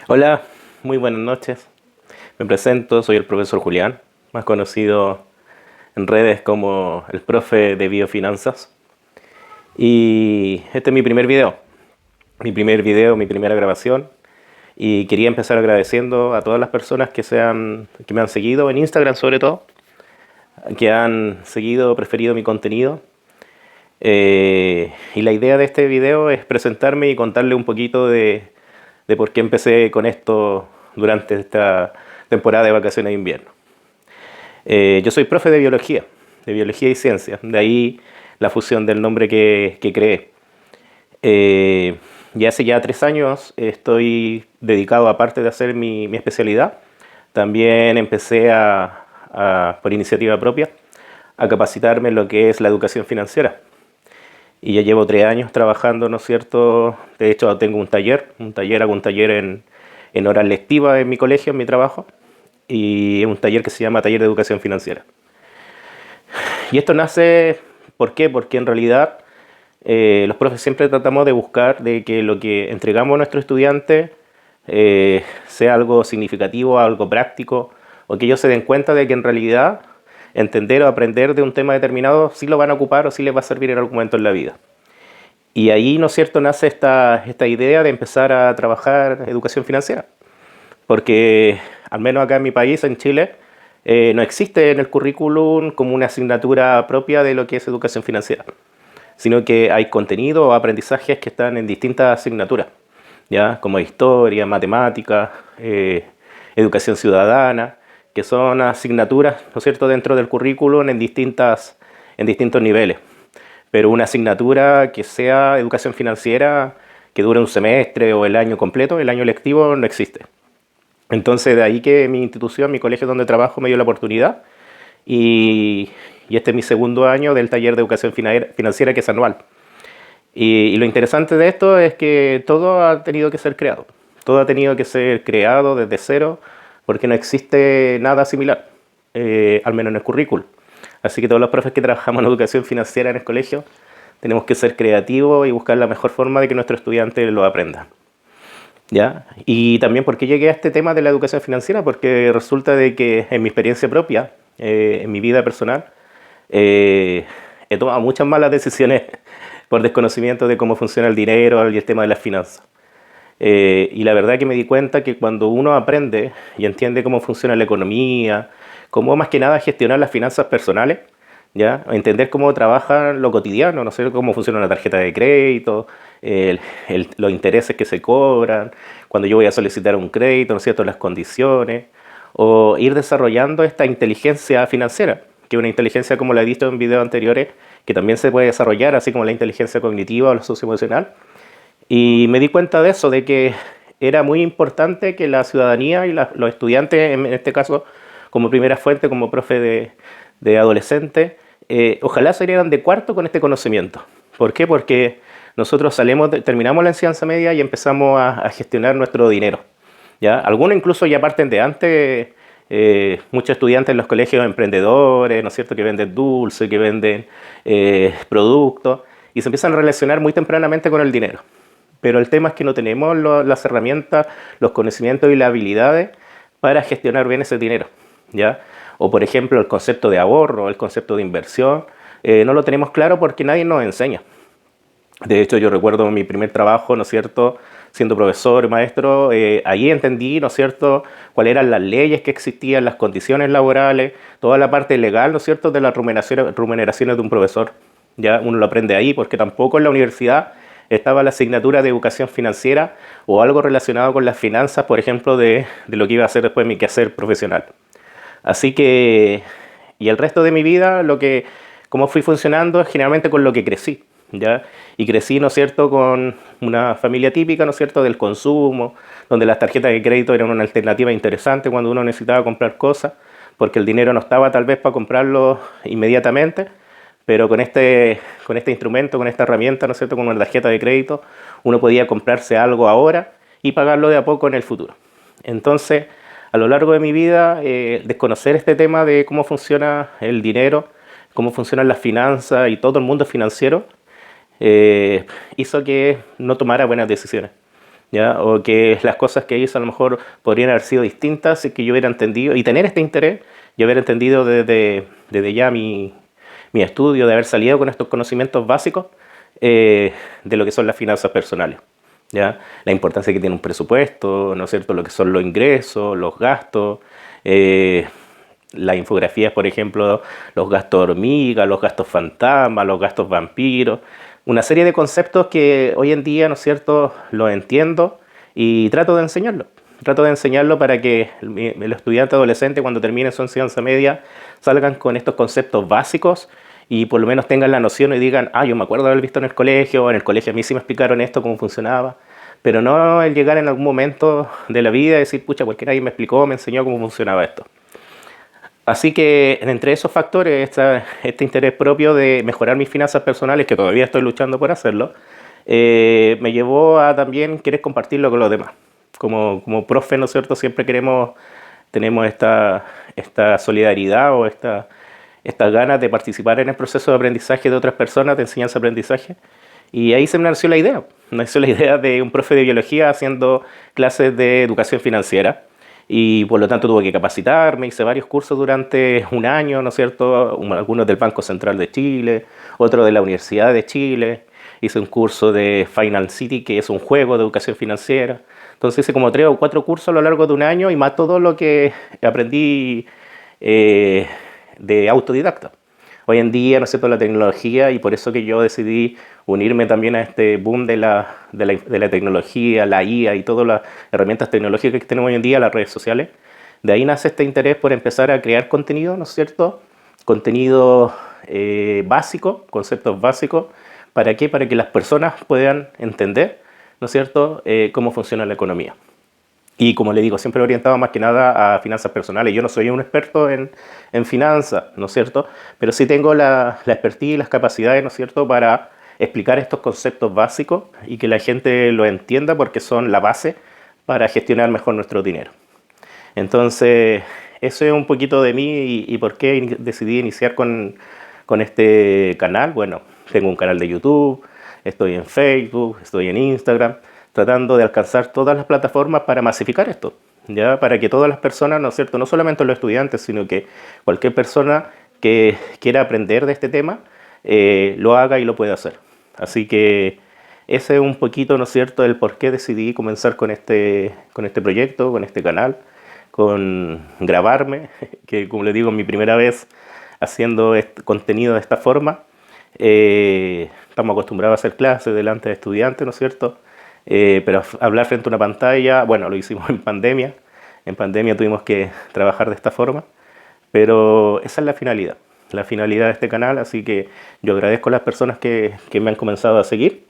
Hola, muy buenas noches. Me presento, soy el profesor Julián, más conocido en redes como el profe de biofinanzas. Y este es mi primer video, mi primera grabación. Y quería empezar agradeciendo a todas las personas que me han seguido en Instagram sobre todo, que han seguido, preferido mi contenido. Y la idea de este video es presentarme y contarle un poquito de por qué empecé con esto durante esta temporada de vacaciones de invierno. Yo soy profe de biología y ciencia, de ahí la fusión del nombre que creé. Y hace ya 3 años estoy dedicado, aparte de hacer mi especialidad, también empecé por iniciativa propia, a capacitarme en lo que es la educación financiera. Y ya llevo 3 años trabajando, ¿no es cierto? De hecho, tengo hago un taller en horas lectivas en mi colegio, en mi trabajo, y es un taller que se llama Taller de Educación Financiera. Y esto nace, ¿por qué? Porque en realidad los profes siempre tratamos de buscar de que lo que entregamos a nuestros estudiantes sea algo significativo, algo práctico, o que ellos se den cuenta de que en realidad entender o aprender de un tema determinado sí lo van a ocupar o sí les va a servir en algún momento en la vida. Y ahí, ¿no es cierto?, nace esta idea de empezar a trabajar educación financiera. Porque al menos acá en mi país, en Chile, no existe en el currículum como una asignatura propia de lo que es educación financiera, sino que hay contenido o aprendizajes que están en distintas asignaturas, ¿ya? Como historia, matemática, educación ciudadana, que son asignaturas, ¿no es cierto?, dentro del currículum en distintos niveles. Pero una asignatura que sea educación financiera, que dure un semestre o el año completo, el año lectivo, no existe. Entonces, de ahí que mi institución, mi colegio donde trabajo, me dio la oportunidad y este es mi segundo año del taller de educación financiera, que es anual. Y lo interesante de esto es que todo ha tenido que ser creado. Todo ha tenido que ser creado desde cero porque no existe nada similar, al menos en el currículum. Así que todos los profes que trabajamos en educación financiera en el colegio tenemos que ser creativos y buscar la mejor forma de que nuestro estudiante lo aprenda. ¿Ya? Y también porque llegué a este tema de la educación financiera, porque resulta de que en mi experiencia propia, en mi vida personal, eh, he tomado muchas malas decisiones por desconocimiento de cómo funciona el dinero y el tema de las finanzas. Y la verdad que me di cuenta que cuando uno aprende y entiende cómo funciona la economía, cómo más que nada gestionar las finanzas personales, ¿ya? Entender cómo trabaja lo cotidiano, no sé cómo funciona una tarjeta de crédito, los intereses que se cobran, cuando yo voy a solicitar un crédito, ¿no es cierto?, las condiciones, o ir desarrollando esta inteligencia financiera, que es una inteligencia, como la he visto en videos anteriores, que también se puede desarrollar, así como la inteligencia cognitiva o la socioemocional. Y me di cuenta de eso, de que era muy importante que la ciudadanía y los estudiantes, en este caso, como primera fuente, como profe de adolescente, ojalá salieran de cuarto con este conocimiento. ¿Por qué? Porque nosotros terminamos la enseñanza media y empezamos a gestionar nuestro dinero. ¿Ya? Algunos incluso ya parten de antes, muchos estudiantes en los colegios emprendedores, ¿no es cierto?, que venden dulces, que venden productos, y se empiezan a relacionar muy tempranamente con el dinero. Pero el tema es que no tenemos las herramientas, los conocimientos y las habilidades para gestionar bien ese dinero, ¿ya? O por ejemplo el concepto de ahorro, el concepto de inversión, no lo tenemos claro porque nadie nos enseña. De hecho, yo recuerdo mi primer trabajo, ¿no es cierto?, siendo profesor, maestro, allí entendí, ¿no es cierto?, cuáles eran las leyes que existían, las condiciones laborales, toda la parte legal, ¿no es cierto?, de las remuneraciones de un profesor. Ya uno lo aprende ahí porque tampoco en la universidad estaba la asignatura de educación financiera o algo relacionado con las finanzas, por ejemplo, de lo que iba a hacer después mi quehacer profesional. Así que, y el resto de mi vida, cómo fui funcionando es generalmente con lo que crecí, ¿ya? Y crecí, ¿no es cierto?, con una familia típica, ¿no es cierto?, del consumo, donde las tarjetas de crédito eran una alternativa interesante cuando uno necesitaba comprar cosas, porque el dinero no estaba tal vez para comprarlo inmediatamente, pero con este instrumento, con esta herramienta, ¿no es cierto?, con una tarjeta de crédito, uno podía comprarse algo ahora y pagarlo de a poco en el futuro. Entonces, a lo largo de mi vida, desconocer este tema de cómo funciona el dinero, cómo funcionan las finanzas y todo el mundo financiero, hizo que no tomara buenas decisiones. ¿ya? O que las cosas que hizo a lo mejor podrían haber sido distintas si que yo hubiera entendido, y tener este interés, yo hubiera entendido desde ya mi estudio, de haber salido con estos conocimientos básicos de lo que son las finanzas personales. ¿Ya? La importancia que tiene un presupuesto, ¿no es cierto? Lo que son los ingresos, los gastos, eh, las infografías, por ejemplo, los gastos hormiga, los gastos fantasma, los gastos vampiros, una serie de conceptos que hoy en día, ¿no es cierto?, los entiendo y trato de enseñarlo. Trato de enseñarlo para que el estudiante adolescente, cuando termine su enseñanza media, salgan con estos conceptos básicos y por lo menos tengan la noción y digan, ah, yo me acuerdo de haber visto en el colegio a mí sí me explicaron esto, cómo funcionaba, pero no el llegar en algún momento de la vida y decir, pucha, porque nadie me explicó, me enseñó cómo funcionaba esto. Así que entre esos factores, este interés propio de mejorar mis finanzas personales, que todavía estoy luchando por hacerlo, me llevó a también querer compartirlo con los demás. Como profe, ¿no es cierto? Siempre tenemos esta solidaridad o estas ganas de participar en el proceso de aprendizaje de otras personas, de enseñanza-aprendizaje. Y ahí se me nació la idea. Me nació la idea de un profe de biología haciendo clases de educación financiera. Y por lo tanto tuve que capacitarme, hice varios cursos durante un año, ¿no es cierto? Algunos del Banco Central de Chile, otro de la Universidad de Chile. Hice un curso de Finance City, que es un juego de educación financiera. Entonces hice como 3 o 4 cursos a lo largo de un año y más todo lo que aprendí eh, de autodidacta. Hoy en día, ¿no es cierto?, la tecnología, y por eso que yo decidí unirme también a este boom de la tecnología, la IA y todas las herramientas tecnológicas que tenemos hoy en día, las redes sociales. De ahí nace este interés por empezar a crear contenido, ¿no es cierto? Contenido básico, conceptos básicos. ¿Para qué? Para que las personas puedan entender, ¿no es cierto?, cómo funciona la economía. Y como le digo, siempre orientado más que nada a finanzas personales. Yo no soy un experto en finanzas, ¿no es cierto? Pero sí tengo la expertise y las capacidades, ¿no es cierto?, para explicar estos conceptos básicos y que la gente lo entienda porque son la base para gestionar mejor nuestro dinero. Entonces, eso es un poquito de mí y por qué decidí iniciar con este canal. Bueno, tengo un canal de YouTube, estoy en Facebook, estoy en Instagram, tratando de alcanzar todas las plataformas para masificar esto, ¿ya? Para que todas las personas, ¿no es cierto?, no solamente los estudiantes, sino que cualquier persona que quiera aprender de este tema, lo haga y lo pueda hacer. Así que ese es un poquito, ¿no es cierto?, el por qué decidí comenzar con este proyecto, con este canal, con grabarme, que como le digo, es mi primera vez haciendo este contenido de esta forma. Estamos acostumbrados a hacer clases delante de estudiantes, ¿no es cierto? Pero hablar frente a una pantalla, bueno, lo hicimos en pandemia. En pandemia tuvimos que trabajar de esta forma, pero esa es la finalidad de este canal, así que yo agradezco a las personas que me han comenzado a seguir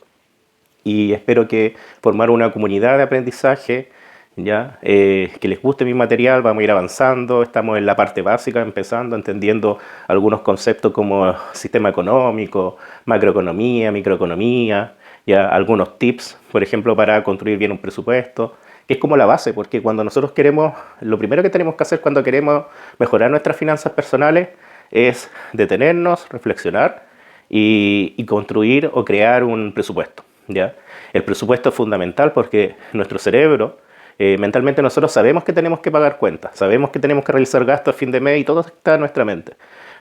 y espero que formar una comunidad de aprendizaje, ya, que les guste mi material. Vamos a ir avanzando, estamos en la parte básica, empezando, entendiendo algunos conceptos como sistema económico, macroeconomía, microeconomía, ya algunos tips, por ejemplo, para construir bien un presupuesto, que es como la base, porque cuando nosotros queremos, lo primero que tenemos que hacer cuando queremos mejorar nuestras finanzas personales es detenernos, reflexionar y construir o crear un presupuesto, ¿ya? El presupuesto es fundamental porque nuestro cerebro, mentalmente nosotros sabemos que tenemos que pagar cuentas, sabemos que tenemos que realizar gastos a fin de mes y todo está en nuestra mente.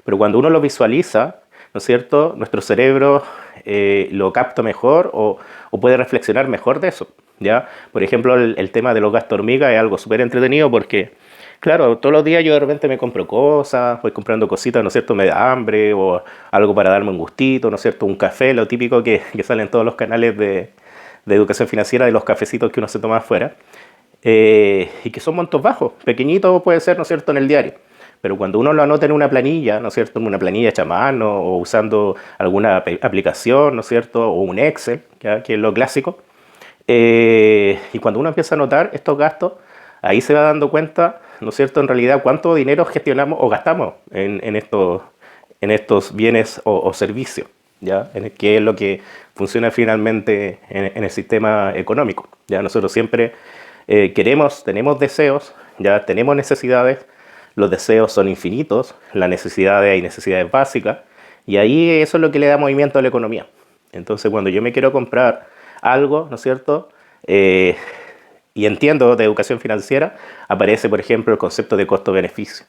Pero cuando uno lo visualiza, ¿no es cierto?, nuestro cerebro lo capta mejor o puede reflexionar mejor de eso, ¿ya? Por ejemplo, el tema de los gastos hormiga es algo súper entretenido porque, claro, todos los días yo de repente me compro cosas, voy comprando cositas, ¿no es cierto?, me da hambre o algo para darme un gustito, ¿no es cierto?, un café, lo típico que sale en todos los canales de educación financiera, de los cafecitos que uno se toma afuera, y que son montos bajos, pequeñitos puede ser, ¿no es cierto?, en el diario. Pero cuando uno lo anota en una planilla, ¿no es cierto?, en una planilla hecha a mano o usando alguna aplicación, ¿no es cierto?, o un Excel, ¿ya?, que es lo clásico, y cuando uno empieza a anotar estos gastos, ahí se va dando cuenta, ¿no es cierto?, en realidad cuánto dinero gestionamos o gastamos en estos bienes o servicios, ¿ya?, que es lo que funciona finalmente en el sistema económico. Ya nosotros siempre tenemos deseos, ya tenemos necesidades. Los deseos son infinitos, las necesidades hay necesidades básicas, y ahí eso es lo que le da movimiento a la economía. Entonces, cuando yo me quiero comprar algo, ¿no es cierto?, eh, y entiendo de educación financiera, aparece, por ejemplo, el concepto de costo-beneficio.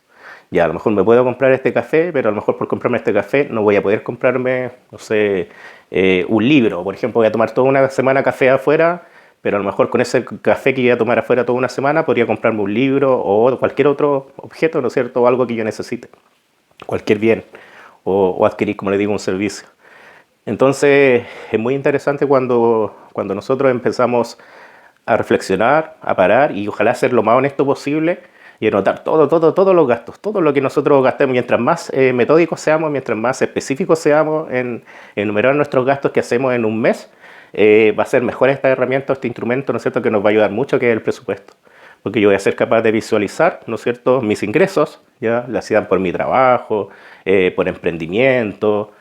Ya, a lo mejor me puedo comprar este café, pero a lo mejor por comprarme este café no voy a poder comprarme, no sé, un libro. Por ejemplo, voy a tomar toda una semana café afuera, pero a lo mejor con ese café que voy a tomar afuera toda una semana podría comprarme un libro o cualquier otro objeto, ¿no es cierto? O algo que yo necesite, cualquier bien, o adquirir, como le digo, un servicio. Entonces, es muy interesante cuando nosotros empezamos a reflexionar, a parar y ojalá ser lo más honesto posible y anotar todos los gastos, todo lo que nosotros gastemos, mientras más metódicos seamos, mientras más específicos seamos en enumerar nuestros gastos que hacemos en un mes, va a ser mejor esta herramienta, este instrumento, ¿no es cierto?, que nos va a ayudar mucho, que es el presupuesto. Porque yo voy a ser capaz de visualizar, ¿no es cierto?, mis ingresos, ya, la sean por mi trabajo, por emprendimiento,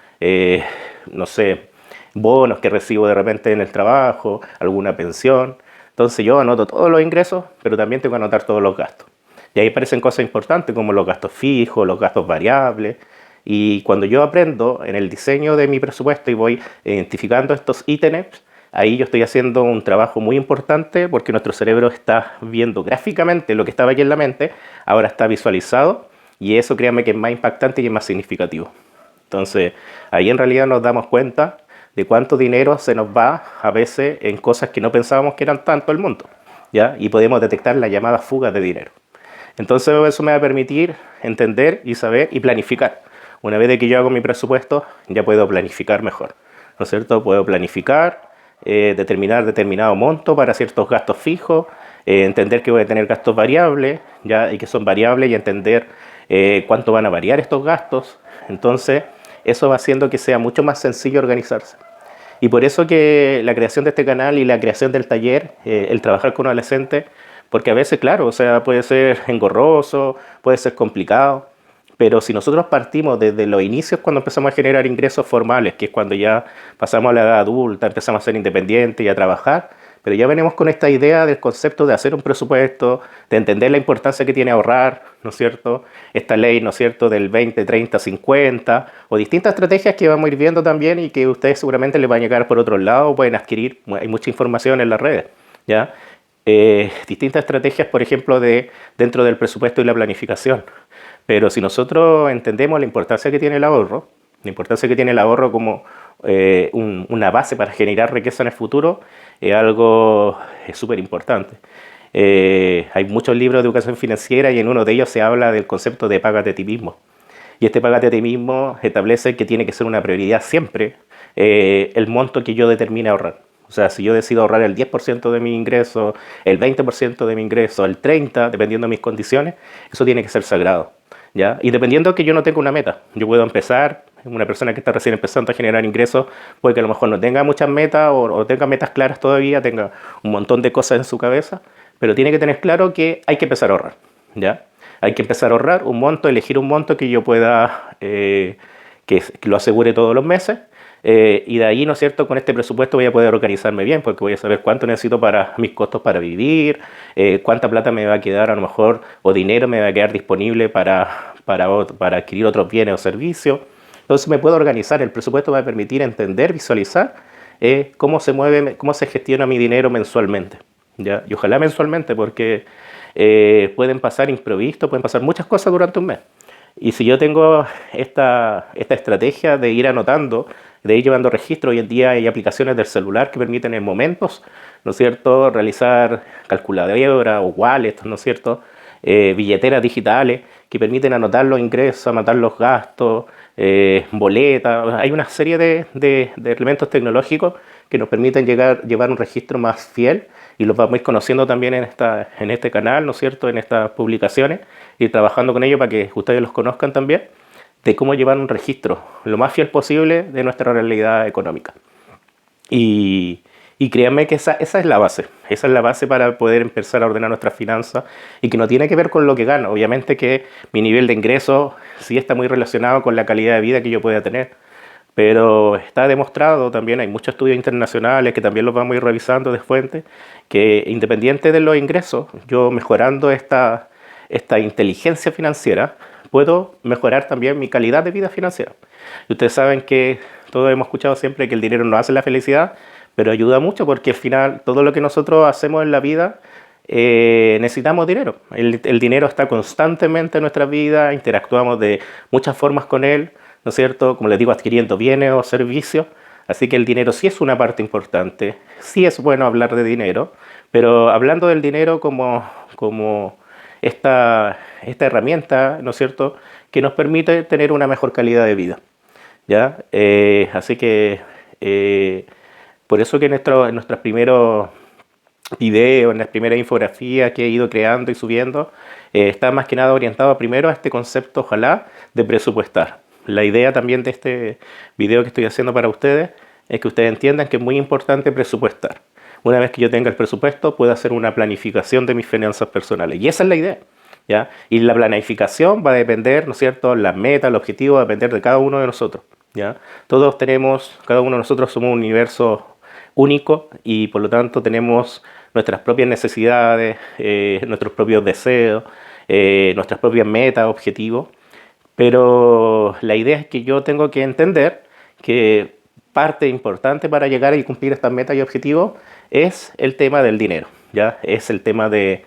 no sé, bonos que recibo de repente en el trabajo, alguna pensión. Entonces yo anoto todos los ingresos, pero también tengo que anotar todos los gastos. Y ahí aparecen cosas importantes como los gastos fijos, los gastos variables. Y cuando yo aprendo en el diseño de mi presupuesto y voy identificando estos ítems, ahí yo estoy haciendo un trabajo muy importante porque nuestro cerebro está viendo gráficamente lo que estaba aquí en la mente, ahora está visualizado y eso créanme que es más impactante y es más significativo. Entonces, ahí en realidad nos damos cuenta de cuánto dinero se nos va a veces en cosas que no pensábamos que eran tanto el monto, ¿ya? Y podemos detectar la llamada fuga de dinero. Entonces, eso me va a permitir entender y saber y planificar. Una vez de que yo hago mi presupuesto, ya puedo planificar mejor, ¿no es cierto? Puedo planificar, determinar determinado monto para ciertos gastos fijos, entender que voy a tener gastos variables, ¿ya? Y que son variables y entender cuánto van a variar estos gastos. Entonces, eso va haciendo que sea mucho más sencillo organizarse. Y por eso que la creación de este canal y la creación del taller, el trabajar con adolescentes, porque a veces, claro, o sea, puede ser engorroso, puede ser complicado, pero si nosotros partimos desde los inicios cuando empezamos a generar ingresos formales, que es cuando ya pasamos a la edad adulta, empezamos a ser independientes y a trabajar, pero ya venimos con esta idea del concepto de hacer un presupuesto, de entender la importancia que tiene ahorrar, ¿no es cierto? Esta ley, ¿no es cierto?, del 20, 30, 50, o distintas estrategias que vamos a ir viendo también y que ustedes seguramente les van a llegar por otro lado, pueden adquirir, hay mucha información en las redes, ¿ya? Distintas estrategias, por ejemplo, dentro del presupuesto y la planificación. Pero si nosotros entendemos la importancia que tiene el ahorro, la importancia que tiene el ahorro como una base para generar riqueza en el futuro, es algo súper importante. Hay muchos libros de educación financiera y en uno de ellos se habla del concepto de págate a ti mismo. Y este págate a ti mismo establece que tiene que ser una prioridad siempre el monto que yo determine ahorrar. O sea, si yo decido ahorrar el 10% de mi ingreso, el 20% de mi ingreso, el 30%, dependiendo de mis condiciones, eso tiene que ser sagrado, ¿ya? Y dependiendo que yo no tenga una meta, yo puedo empezar, una persona que está recién empezando a generar ingresos, puede que a lo mejor no tenga muchas metas o tenga metas claras todavía, tenga un montón de cosas en su cabeza, pero tiene que tener claro que hay que empezar a ahorrar, ¿ya? Hay que empezar a ahorrar un monto, elegir un monto que yo pueda, que lo asegure todos los meses. Y de ahí, ¿no es cierto?, con este presupuesto voy a poder organizarme bien porque voy a saber cuánto necesito para mis costos para vivir, cuánta plata me va a quedar a lo mejor o dinero me va a quedar disponible para adquirir otros bienes o servicios. Entonces me puedo organizar, el presupuesto me va a permitir entender, visualizar cómo se mueve, cómo se gestiona mi dinero mensualmente, ¿ya? Y ojalá mensualmente porque pueden pasar imprevistos, pueden pasar muchas cosas durante un mes. Y si yo tengo esta estrategia de ir anotando, de ir llevando registro, hoy en día hay aplicaciones del celular que permiten en momentos, ¿no es cierto?, realizar calculadora o wallets, ¿no es cierto?, billeteras digitales que permiten anotar los ingresos, anotar los gastos, boletas. Hay una serie de elementos tecnológicos que nos permiten llevar un registro más fiel y los vamos a ir conociendo también en este canal, ¿no es cierto?, en estas publicaciones, ir trabajando con ellos para que ustedes los conozcan también, de cómo llevar un registro lo más fiel posible de nuestra realidad económica. Y créanme que esa es la base para poder empezar a ordenar nuestras finanzas y que no tiene que ver con lo que gano. Obviamente que mi nivel de ingreso sí está muy relacionado con la calidad de vida que yo pueda tener, pero está demostrado también, hay muchos estudios internacionales que también los vamos a ir revisando de fuente, que independiente de los ingresos, yo mejorando esta inteligencia financiera, puedo mejorar también mi calidad de vida financiera. Y ustedes saben que todos hemos escuchado siempre que el dinero no hace la felicidad, pero ayuda mucho porque al final todo lo que nosotros hacemos en la vida necesitamos dinero. El dinero está constantemente en nuestra vida, interactuamos de muchas formas con él, ¿no es cierto? Como les digo, adquiriendo bienes o servicios. Así que el dinero sí es una parte importante, sí es bueno hablar de dinero, pero hablando del dinero como esta herramienta, ¿no es cierto?, que nos permite tener una mejor calidad de vida, ¿ya? Así que por eso que en nuestros primeros videos, en las primeras infografías que he ido creando y subiendo, está más que nada orientado primero a este concepto, ojalá, de presupuestar. La idea también de este video que estoy haciendo para ustedes es que ustedes entiendan que es muy importante presupuestar. Una vez que yo tenga el presupuesto, puedo hacer una planificación de mis finanzas personales. Y esa es la idea, ¿ya? Y la planificación va a depender, ¿no es cierto? Las metas, el objetivo va a depender de cada uno de nosotros, ¿ya? Todos tenemos, cada uno de nosotros somos un universo único y por lo tanto tenemos nuestras propias necesidades, nuestros propios deseos, nuestras propias metas, objetivos. Pero la idea es que yo tengo que entender que parte importante para llegar y cumplir estas metas y objetivos es el tema del dinero, ¿ya? Es el tema de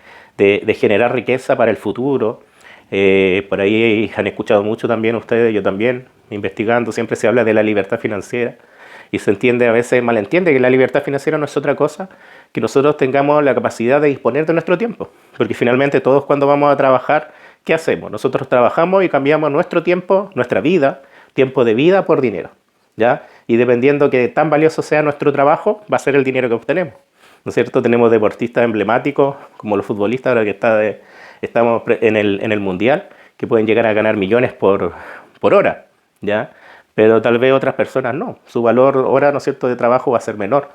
generar riqueza para el futuro. Por ahí han escuchado mucho también ustedes, yo también, investigando, siempre se habla de la libertad financiera y se entiende, a veces malentiende, que la libertad financiera no es otra cosa que nosotros tengamos la capacidad de disponer de nuestro tiempo. Porque finalmente todos cuando vamos a trabajar, ¿qué hacemos? Nosotros trabajamos y cambiamos nuestro tiempo, nuestra vida, tiempo de vida por dinero, ¿ya? Y dependiendo que tan valioso sea nuestro trabajo, va a ser el dinero que obtenemos, ¿no es cierto? Tenemos deportistas emblemáticos, como los futbolistas, ahora que estamos en el Mundial, que pueden llegar a ganar millones por hora, ¿ya? Pero tal vez otras personas no. Su valor hora, ¿no es cierto?, de trabajo va a ser menor.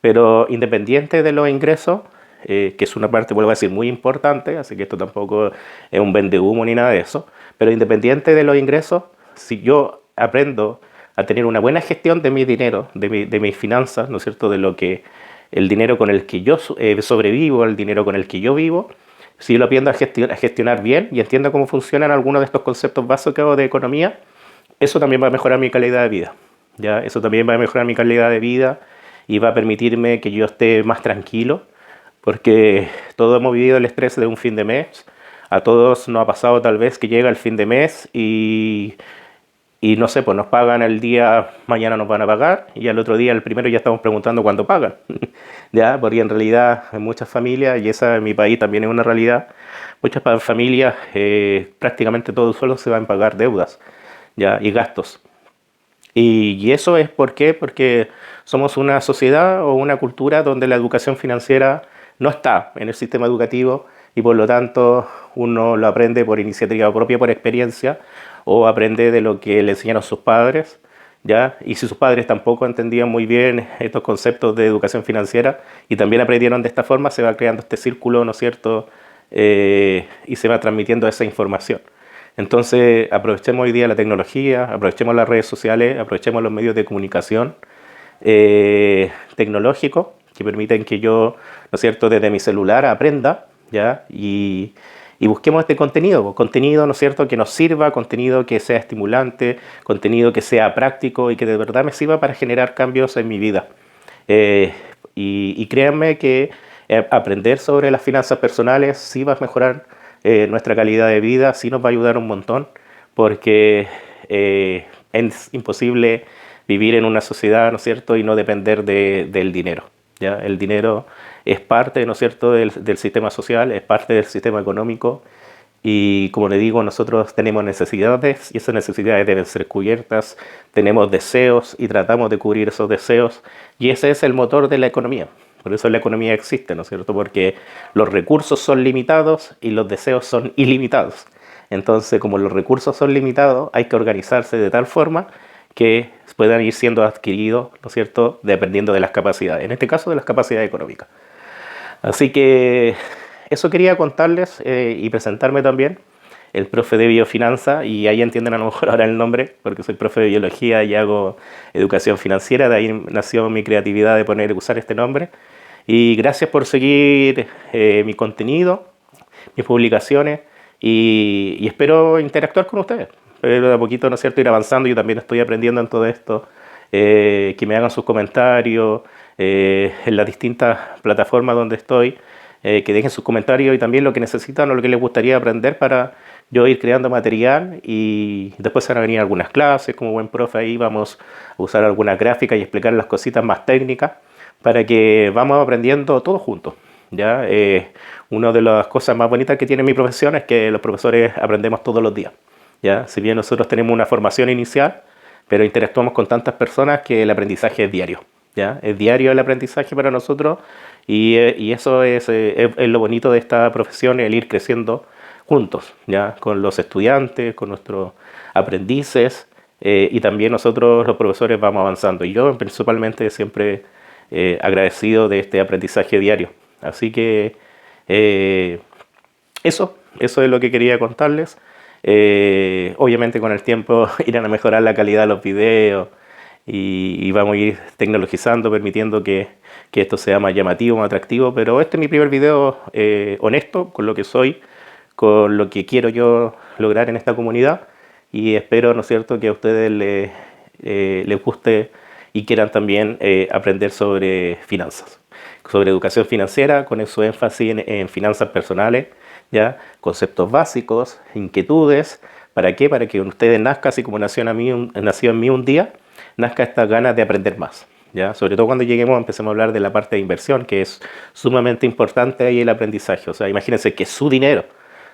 Pero independiente de los ingresos, que es una parte, vuelvo a decir, muy importante, así que esto tampoco es un vendehumo ni nada de eso, pero independiente de los ingresos, si yo aprendo a tener una buena gestión de mi dinero, de mis finanzas, ¿no es cierto?, de lo que el dinero con el que yo sobrevivo, el dinero con el que yo vivo, si yo lo aprendo a gestionar bien y entiendo cómo funcionan algunos de estos conceptos básicos de economía, eso también va a mejorar mi calidad de vida, ¿ya? Eso también va a mejorar mi calidad de vida y va a permitirme que yo esté más tranquilo, porque todos hemos vivido el estrés de un fin de mes, a todos nos ha pasado tal vez que llega el fin de mes y no sé, pues nos pagan el día, mañana nos van a pagar y al otro día, el primero, ya estamos preguntando cuándo pagan, ¿ya? Porque en realidad en muchas familias, y esa en mi país también es una realidad, muchas familias prácticamente todo solo se van a pagar deudas, ¿ya? Y gastos. Y eso es ¿por qué? Porque somos una sociedad o una cultura donde la educación financiera no está en el sistema educativo y por lo tanto uno lo aprende por iniciativa propia, por experiencia, o aprende de lo que le enseñaron sus padres, ¿ya? Y si sus padres tampoco entendían muy bien estos conceptos de educación financiera y también aprendieron de esta forma, se va creando este círculo, ¿no es cierto? Y se va transmitiendo esa información. Entonces, aprovechemos hoy día la tecnología, aprovechemos las redes sociales, aprovechemos los medios de comunicación tecnológicos que permiten que yo, ¿no es cierto?, desde mi celular aprenda, ¿ya? Y busquemos este contenido, pues, contenido, ¿no es cierto?, que nos sirva, contenido que sea estimulante, contenido que sea práctico y que de verdad me sirva para generar cambios en mi vida. Eh, y créanme que aprender sobre las finanzas personales sí va a mejorar nuestra calidad de vida, sí nos va a ayudar un montón, porque es imposible vivir en una sociedad, ¿no es cierto?, y no depender del dinero, ¿ya? El dinero es parte, ¿no es cierto?, del sistema social, es parte del sistema económico y como le digo, nosotros tenemos necesidades y esas necesidades deben ser cubiertas, tenemos deseos y tratamos de cubrir esos deseos y ese es el motor de la economía. Por eso la economía existe, ¿no es cierto? Porque los recursos son limitados y los deseos son ilimitados. Entonces, como los recursos son limitados, hay que organizarse de tal forma que puedan ir siendo adquiridos, ¿no es cierto?, dependiendo de las capacidades, en este caso de las capacidades económicas. Así que eso quería contarles y presentarme también, el profe de biofinanza, y ahí entienden a lo mejor ahora el nombre, porque soy profe de biología y hago educación financiera, de ahí nació mi creatividad de usar este nombre. Y gracias por seguir mi contenido, mis publicaciones, y espero interactuar con ustedes. Pero de a poquito, ¿no es cierto?, ir avanzando. Yo también estoy aprendiendo en todo esto, que me hagan sus comentarios en las distintas plataformas donde estoy, que dejen sus comentarios y también lo que necesitan o lo que les gustaría aprender para yo ir creando material y después se van a venir algunas clases, como buen profe ahí vamos a usar algunas gráficas y explicar las cositas más técnicas para que vamos aprendiendo todos juntos. ¿Ya? Una de las cosas más bonitas que tiene mi profesión es que los profesores aprendemos todos los días. ¿Ya? Si bien nosotros tenemos una formación inicial, pero interactuamos con tantas personas que el aprendizaje es diario. ¿Ya? Es diario el aprendizaje para nosotros y eso es lo bonito de esta profesión, el ir creciendo juntos, ¿ya? Con los estudiantes, con nuestros aprendices y también nosotros los profesores vamos avanzando. Y yo principalmente siempre agradecido de este aprendizaje diario. Así que eh, eso es lo que quería contarles. Obviamente con el tiempo irán a mejorar la calidad de los videos y vamos a ir tecnologizando, permitiendo que esto sea más llamativo, más atractivo. Pero este es mi primer video honesto con lo que soy, con lo que quiero yo lograr en esta comunidad y espero, ¿no es cierto?, que a ustedes les guste y quieran también aprender sobre finanzas, sobre educación financiera, con su énfasis en finanzas personales, ¿ya? Conceptos básicos, inquietudes, ¿para qué? Para que ustedes nazcan, así como nació en mí un día, nazca estas ganas de aprender más. ¿Ya? Sobre todo cuando lleguemos, empecemos a hablar de la parte de inversión, que es sumamente importante ahí el aprendizaje. O sea, imagínense que es su dinero.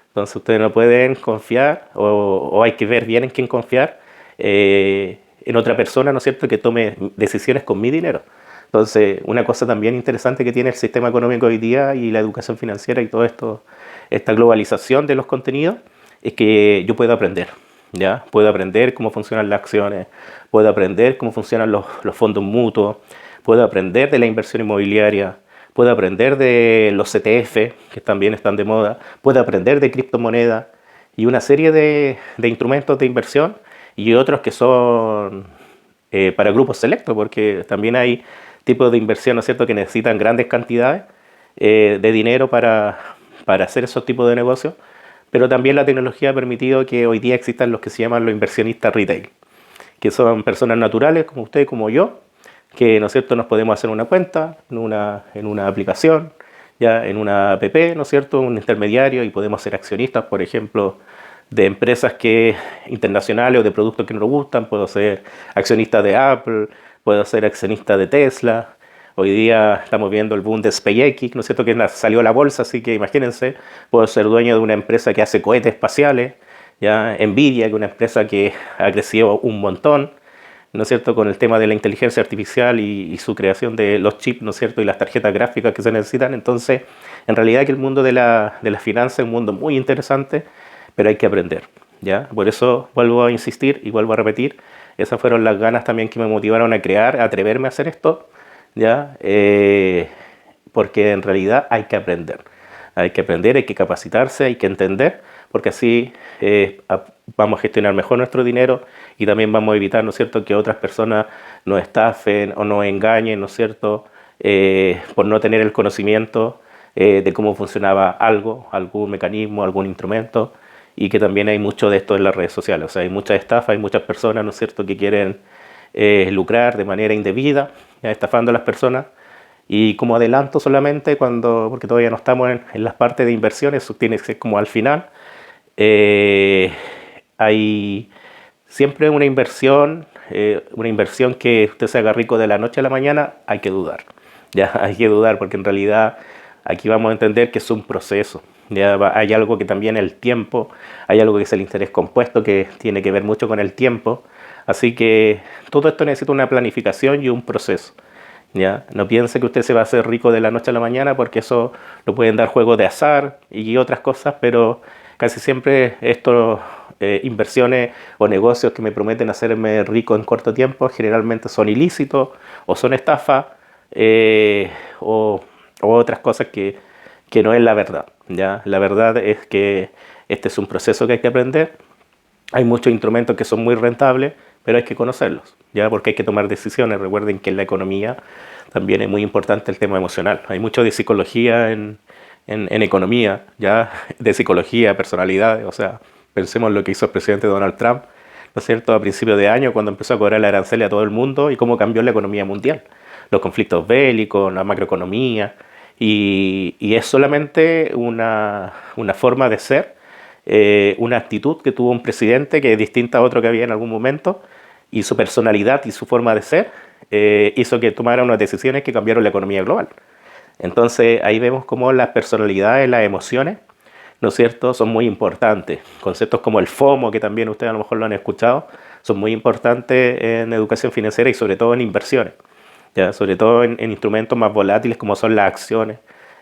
Entonces ustedes no pueden confiar o hay que ver bien en quién confiar en otra persona, ¿no es cierto?, que tome decisiones con mi dinero. Entonces, una cosa también interesante que tiene el sistema económico hoy día y la educación financiera y todo esto, esta globalización de los contenidos, es que yo puedo aprender, ¿ya? Puedo aprender cómo funcionan las acciones, puedo aprender cómo funcionan los fondos mutuos, puedo aprender de la inversión inmobiliaria, puedo aprender de los ETF, que también están de moda, puedo aprender de criptomonedas y una serie de instrumentos de inversión y otros que son para grupos selectos, porque también hay tipos de inversión, ¿no es cierto?, que necesitan grandes cantidades de dinero para hacer esos tipos de negocios, pero también la tecnología ha permitido que hoy día existan los que se llaman los inversionistas retail, que son personas naturales como usted, como yo, que, ¿no es cierto?, nos podemos hacer una cuenta en una aplicación, ya en una app, ¿no es cierto?, un intermediario y podemos ser accionistas, por ejemplo, de empresas internacionales o de productos que nos gustan. Puedo ser accionista de Apple, puedo ser accionista de Tesla. Hoy día estamos viendo el boom de SpaceX, ¿no es cierto?, que salió a la bolsa, así que imagínense, puedo ser dueño de una empresa que hace cohetes espaciales, ya Nvidia, que es una empresa que ha crecido un montón, ¿no es cierto?, con el tema de la inteligencia artificial y su creación de los chips, ¿no es cierto?, y las tarjetas gráficas que se necesitan. Entonces, en realidad que el mundo de la finanza es un mundo muy interesante, pero hay que aprender, ¿ya? Por eso vuelvo a insistir y vuelvo a repetir, esas fueron las ganas también que me motivaron a crear, a atreverme a hacer esto, ¿ya? Porque en realidad hay que aprender, hay que capacitarse, hay que entender, porque así vamos a gestionar mejor nuestro dinero y también vamos a evitar, ¿no es cierto?, que otras personas nos estafen o nos engañen, ¿no es cierto?, por no tener el conocimiento de cómo funcionaba algún mecanismo, algún instrumento, y que también hay mucho de esto en las redes sociales. O sea, hay mucha estafa, hay muchas personas, ¿no es cierto?, que quieren lucrar de manera indebida, ya estafando a las personas. Y como adelanto solamente, porque todavía no estamos en las partes de inversiones, eso tiene que ser como al final, hay siempre una inversión que usted se haga rico de la noche a la mañana, hay que dudar. Ya hay que dudar porque en realidad aquí vamos a entender que es un proceso. Ya hay algo que también el tiempo, hay algo que es el interés compuesto que tiene que ver mucho con el tiempo. Así que todo esto necesita una planificación y un proceso. ¿Ya? No piense que usted se va a hacer rico de la noche a la mañana porque eso lo pueden dar juegos de azar y otras cosas, pero casi siempre estos inversiones o negocios que me prometen hacerme rico en corto tiempo generalmente son ilícitos o son estafas o otras cosas que no es la verdad. ¿Ya? La verdad es que este es un proceso que hay que aprender. Hay muchos instrumentos que son muy rentables, pero hay que conocerlos, ¿ya? Porque hay que tomar decisiones. Recuerden que en la economía también es muy importante el tema emocional. Hay mucho de psicología en economía, ¿ya? De psicología, personalidad. O sea, pensemos en lo que hizo el presidente Donald Trump. ¿no es cierto?, a principios de año, cuando empezó a cobrar la arancel a todo el mundo y cómo cambió la economía mundial. Los conflictos bélicos, la macroeconomía, y es solamente una forma de ser, una actitud que tuvo un presidente que es distinta a otro que había en algún momento, y su personalidad y su forma de ser hizo que tomara unas decisiones que cambiaron la economía global. Entonces ahí vemos cómo las personalidades, las emociones, ¿no es cierto?, son muy importantes. Conceptos como el FOMO, que también ustedes a lo mejor lo han escuchado, son muy importantes en educación financiera y sobre todo en inversiones, ¿ya? Sobre todo en instrumentos más volátiles como son las acciones,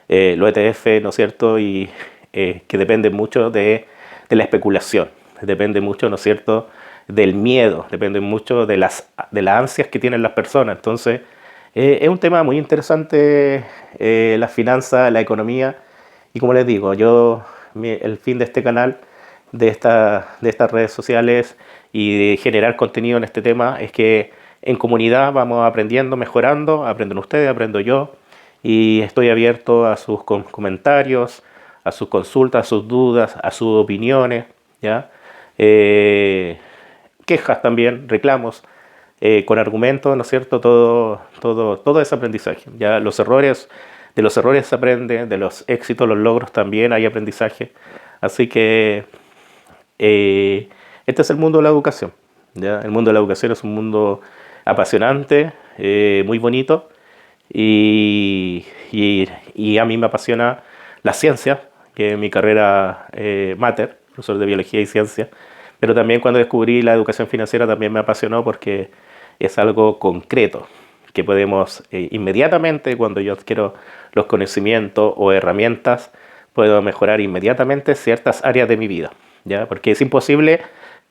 los ETF, ¿no es cierto?, y que dependen mucho de la especulación, depende mucho, ¿no es cierto?, del miedo, depende mucho de las ansias que tienen las personas. Entonces, es un tema muy interesante, las finanzas, la economía, y como les digo, el fin de este canal, de estas redes sociales y de generar contenido en este tema es que en comunidad vamos aprendiendo, mejorando, aprenden ustedes, aprendo yo, y estoy abierto a sus comentarios, a sus consultas, a sus dudas, a sus opiniones, ¿ya? Eh, Quejas también, reclamos, con argumentos, ¿no es cierto? Todo es aprendizaje. Ya de los errores se aprende, de los éxitos, los logros también hay aprendizaje. Así que este es el mundo de la educación. ¿Ya? El mundo de la educación es un mundo apasionante, muy bonito, y a mí me apasiona la ciencia, que es mi carrera mater, profesor de biología y ciencia, pero también cuando descubrí la educación financiera también me apasionó porque es algo concreto que podemos inmediatamente, cuando yo adquiero los conocimientos o herramientas, puedo mejorar inmediatamente ciertas áreas de mi vida, ¿ya? Porque es imposible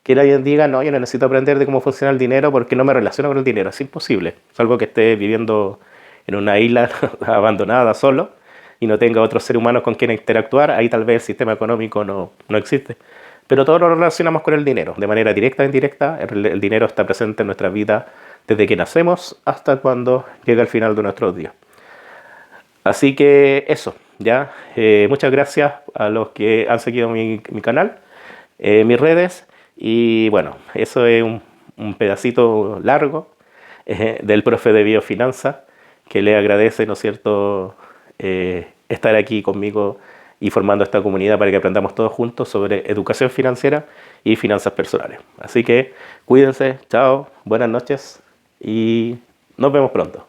que alguien diga, no, yo no necesito aprender de cómo funciona el dinero porque no me relaciono con el dinero. Es imposible. Es algo que esté viviendo en una isla abandonada, solo, y no tenga otros seres humanos con quien interactuar. Ahí tal vez el sistema económico no existe. Pero todos lo relacionamos con el dinero, de manera directa o indirecta. El dinero está presente en nuestra vida desde que nacemos hasta cuando llega el final de nuestros días. Así que eso, ya. Muchas gracias a los que han seguido mi canal, mis redes. Y bueno, eso es un pedacito largo del profe de Biofinanza, que le agradece, ¿no es cierto?, estar aquí conmigo y formando esta comunidad para que aprendamos todos juntos sobre educación financiera y finanzas personales. Así que cuídense, chao, buenas noches y nos vemos pronto.